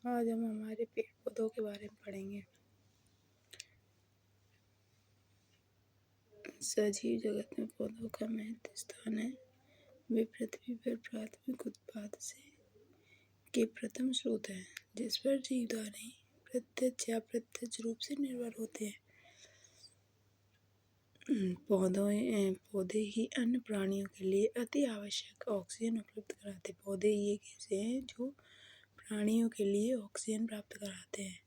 आज हम हमारे पेड़ पौधों के बारे में पढ़ेंगे। सजीव जगत में पौधों का महत्वपूर्ण स्थान है। वे पृथ्वी पर प्राथमिक उत्पाद के प्रथम स्रोत हैं, जिस पर जीवधारी प्रत्यक्ष या अप्रत्यक्ष रूप से निर्भर होते हैं। पौधे ही अन्य प्राणियों के लिए अति आवश्यक ऑक्सीजन उपलब्ध कराते हैं। पौधे ही एक ऐसे हैं जो प्राणियों के लिए ऑक्सीजन प्राप्त कराते हैं।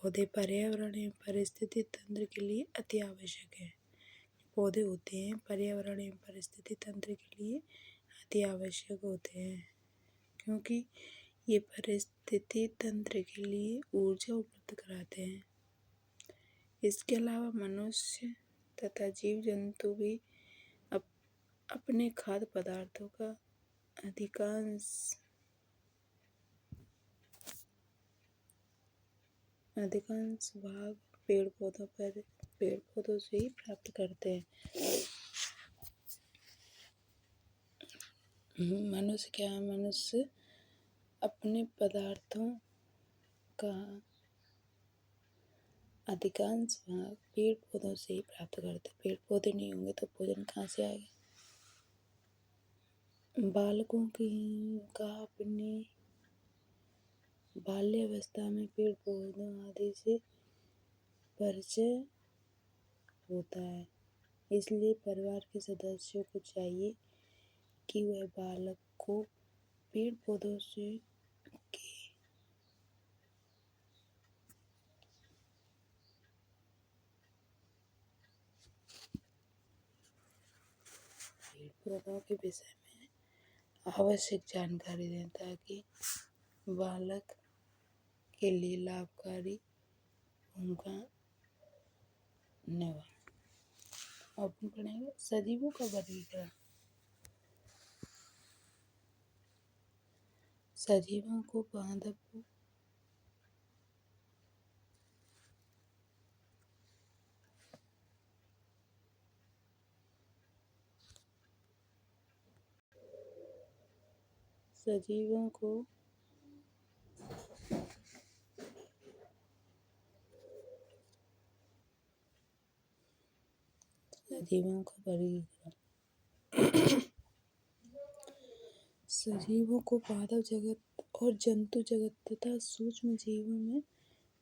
पौधे पर्यावरण एवं परिस्थिति तंत्र के लिए अति आवश्यक है। पौधे होते हैं पर्यावरण एवं परिस्थिति तंत्र के लिए अति आवश्यक होते हैं, क्योंकि ये परिस्थिति तंत्र के लिए ऊर्जा उपलब्ध कराते हैं। इसके अलावा मनुष्य तथा जीव जंतु भी अपने खाद्य पदार्थों का अधिकांश भाग पेड़ पौधों से ही प्राप्त करते हैं। मनुष्य अपने पदार्थों का अधिकांश भाग पेड़ पौधों से ही प्राप्त करते हैं। पेड़ पौधे नहीं होंगे तो भोजन कहाँ से आएगा। बालकों का अपनी बाल्यावस्था में पेड़ पौधों आदि से परिचय होता है, इसलिए परिवार के सदस्यों को चाहिए कि वह बालक को पेड़ पौधों के विषय में आवश्यक जानकारी दें, ताकि बालक के लिए लाभकारी भूमिका निभाए। अब हम पढ़ेंगे सजीवों का वर्गीकरण। सजीवों को पादप जगत और जंतु जगत तथा सूक्ष्म जीवों में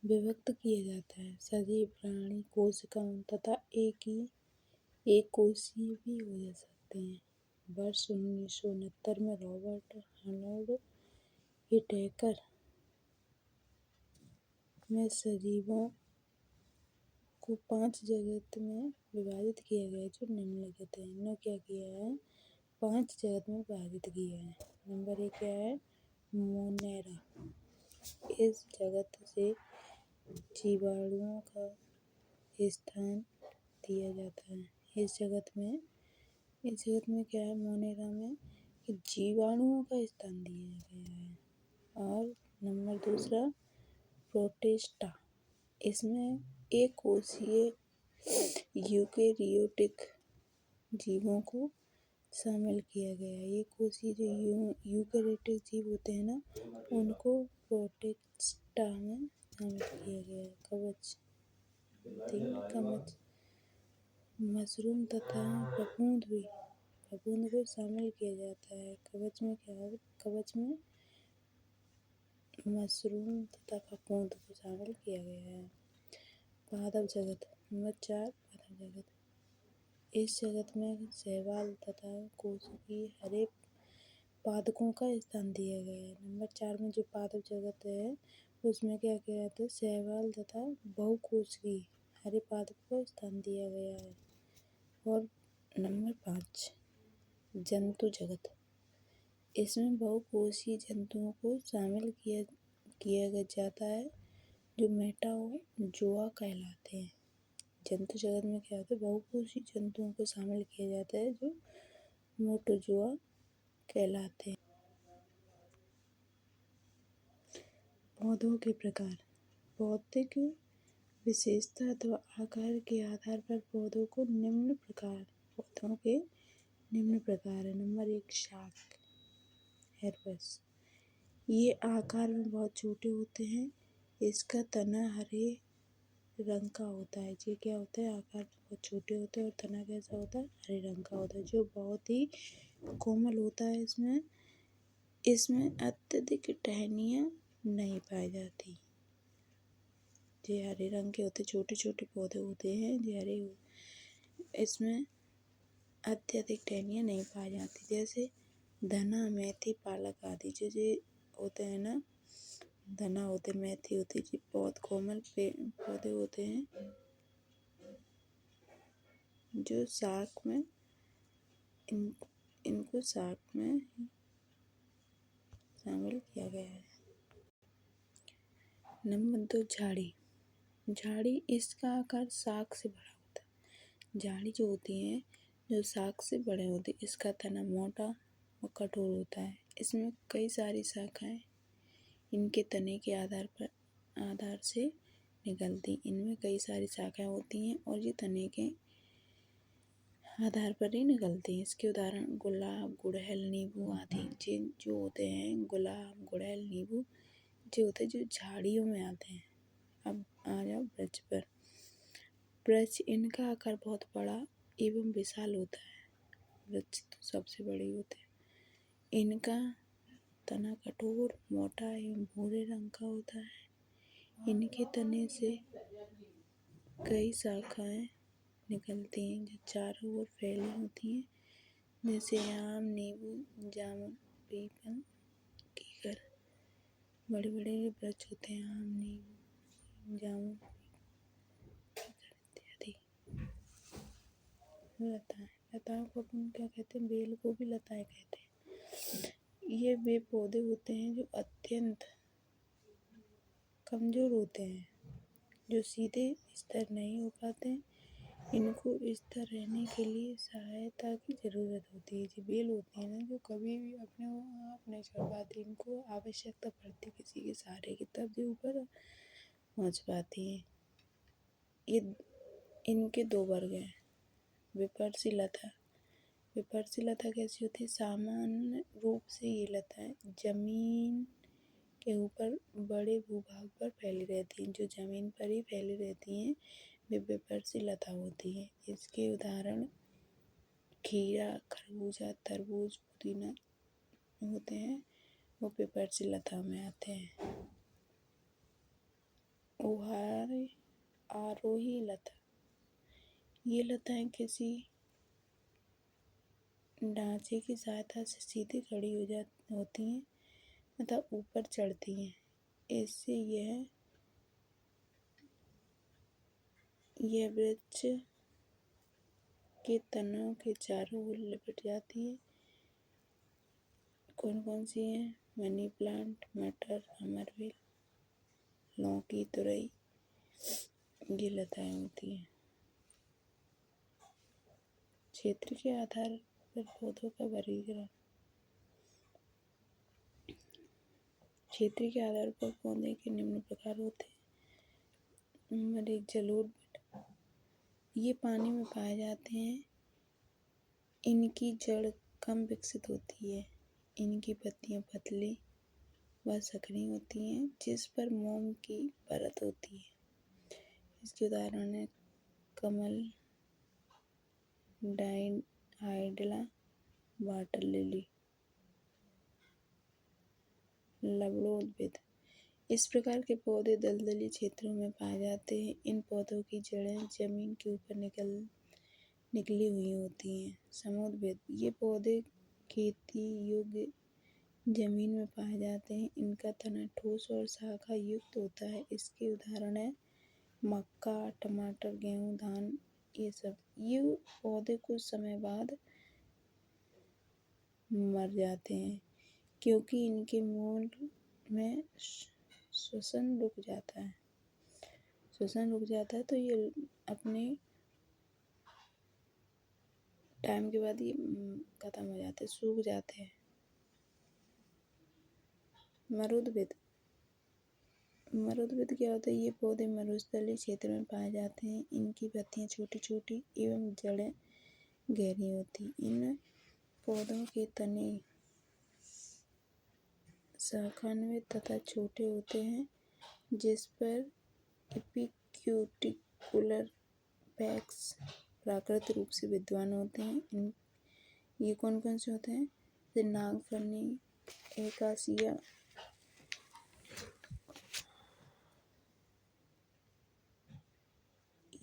विभक्त किया जाता है। सजीव प्राणी कोशिकाओं तथा एक कोषीय भी हो सकते हैं। वर्ष 1969 में रॉबर्ट हार्नोल्ड व्हिटेकर में सजीवों को 5 जगत में विभाजित किया गया, जो निम्नलिखित है। इन्होंने क्या किया है, 5 जगत में विभाजित किया है। नंबर 1 क्या है, मोनेरा। इस जगत से जीवाणुओं का स्थान दिया जाता है। इस जगत में क्या है, मोनेरा में जीवाणुओं का स्थान दिया गया है। और नंबर 2 प्रोटिस्टा। इसमें एक कोषीय यूकेरियोटिक जीवों को शामिल किया गया है। एक कोषीय जो यूकेरियोटिक जीव होते हैं ना, उनको प्रोटिस्टा में शामिल किया गया है। कवच मशरूम तथा फफूंद को शामिल किया जाता है। कवच में क्या है, कवच में मशरूम तथा फफूंद को शामिल किया गया है। पादप जगत। नंबर 4 पादप जगत। इस जगत में शैवाल तथा कोशिकीय हरे पादपों का स्थान दिया गया है। नंबर 4 में जो पादप जगत है, उसमें क्या किया जाता है, शैवाल तथा बहुकोशिकीय हरे पादप को स्थान दिया गया है। और नंबर 5 जंतु जगत। इसमें बहुकोषीय जंतुओं को शामिल किया जाता है, जो मेटाजोआ कहलाते हैं। जंतु जगत में क्या होता है, बहुकोषीय जंतुओं को शामिल किया जाता है, जो मेटाजोआ कहलाते हैं। पौधों के प्रकार। भौतिक विशेषता अथवा आकार के आधार पर पौधों के निम्न प्रकार है। नंबर 1 शाक, हेर्बस। ये आकार में बहुत छोटे होते हैं। इसका तना हरे रंग का होता है। ये क्या होता है, आकार में बहुत छोटे होते हैं और तना कैसा होता है, हरे रंग का होता है, जो बहुत ही कोमल होता है। इसमें अत्यधिक टहनियाँ नहीं पाई जाती। ये हरे रंग के होते, छोटे छोटे पौधे होते हैं, ये हरे। इसमें अत्यधिक टहनियाँ नहीं पाई जाती, जैसे धना, मेथी, पालक आदि। जो ये होते हैं ना, धना होते, मेथी होती, ये बहुत कोमल पौधे होते हैं, जो साग में इनको साग में शामिल किया गया है। नंबर 2, झाड़ी। झाड़ी, इसका आकार साग से बड़ा होता है। झाड़ी जो होती है, जो साग से बड़े होते हैं, इसका तना मोटा और कठोर होता है। इसमें कई सारी शाखाएं इनके तने के आधार से निकलती। इनमें कई सारी शाखाएं होती हैं और ये तने के आधार पर ही निकलती हैं। इसके उदाहरण गुलाब, गुड़हल, नींबू आदि। जो होते हैं गुलाब, गुड़हल, नींबू, जो होते हैं जो झाड़ियों में आते हैं। अब आ जाओ वृक्ष पर। वृक्ष, इनका आकार बहुत बड़ा एवं विशाल होता है। वृक्ष तो सबसे बड़े होते हैं। इनका तना कठोर, मोटा एवं भूरे रंग का होता है। इनके तने से कई शाखाएं निकलती हैं, जो चारों ओर फैली होती हैं, जैसे आम, नींबू, जामुन, पीपल, कीकर। बड़े बड़े वृक्ष होते हैं, आम, नींबू, जामुन, इत्यादि। लताएं, लताओं को अपन क्या कहते हैं, बेल को भी लताएं कहते हैं। ये वे पौधे होते हैं जो अत्यंत कमजोर होते हैं, जो सीधे स्थिर नहीं हो पाते। इनको स्थिर रहने के लिए सहायता की ज़रूरत होती है। जो बेल होती है ना, जो कभी भी अपने आप नहीं चढ़ पाती, इनको आवश्यकता पड़ती किसी के सहारे की, तब जो ऊपर पहुँच पाती हैं। ये इनके 2 वर्ग हैं। विपर्सी लता। विपर्सी लता कैसी होती है, सामान्य रूप से ये लताएं जमीन के ऊपर बड़े भूभाग पर फैली रहती हैं। जो जमीन पर ही फैली रहती हैं, वे विपर्सी लता होती है। इसके उदाहरण खीरा, खरबूजा, तरबूज, पुदीना होते हैं, वो विपर्सी लता में आते हैं। आरोही लता। ये लताएं किसी ढांचे की सहायता से सीधी खड़ी होती हैं तथा ऊपर चढ़ती हैं। इससे यह वृक्ष के तनों के चारों ओर लिपट जाती है। कौन कौन सी हैं, मनी प्लांट, मटर, अमरवेल, लौकी, तुरई, ये लताएं होती हैं। क्षेत्र के आधार पर पौधों का वर्गीकरण। क्षेत्र के आधार पर पौधे के निम्न प्रकार होते हैं। नंबर 1, जलोढ़। ये पानी में पाए जाते हैं। इनकी जड़ कम विकसित होती है। इनकी पत्तियां पतली व संकरी होती हैं, जिस पर मोम की परत होती है। इसके उदाहरण है कमल, हाइड्रा, वाटर लिली। लवणोद्भिद। इस प्रकार के पौधे दलदली क्षेत्रों में पाए जाते हैं। इन पौधों की जड़ें जमीन के ऊपर निकली हुई होती हैं। समोद्भिद। ये पौधे खेती योग्य जमीन में पाए जाते हैं। इनका तना ठोस और शाखा युक्त होता है। इसके उदाहरण है मक्का, टमाटर, गेहूं, धान, ये सब। ये पौधे कुछ समय बाद मर जाते हैं, क्योंकि इनके मूल में श्वसन रुक जाता है। तो ये अपने टाइम के बाद ये खत्म हो जाते हैं, सूख जाते हैं। मरुद्भिद क्या होता है, ये पौधे मरुस्थलीय क्षेत्र में पाए जाते हैं। इनकी पत्तियां छोटी छोटी एवं जड़ें गहरी होती। इन पौधों के तने शाखान्वित तथा छोटे होते हैं, जिस पर एपिक्यूटिकुलर पैक्स प्राकृतिक रूप से विद्यमान होते हैं। ये कौन कौन से होते हैं? जैसे नागफनी, एकासिया,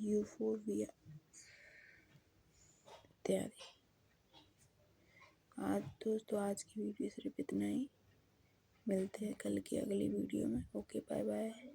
यूफोर्बिया इत्यादि। आज की वीडियो सिर्फ इतना ही। मिलते हैं कल की अगली वीडियो में। Okay, bye bye.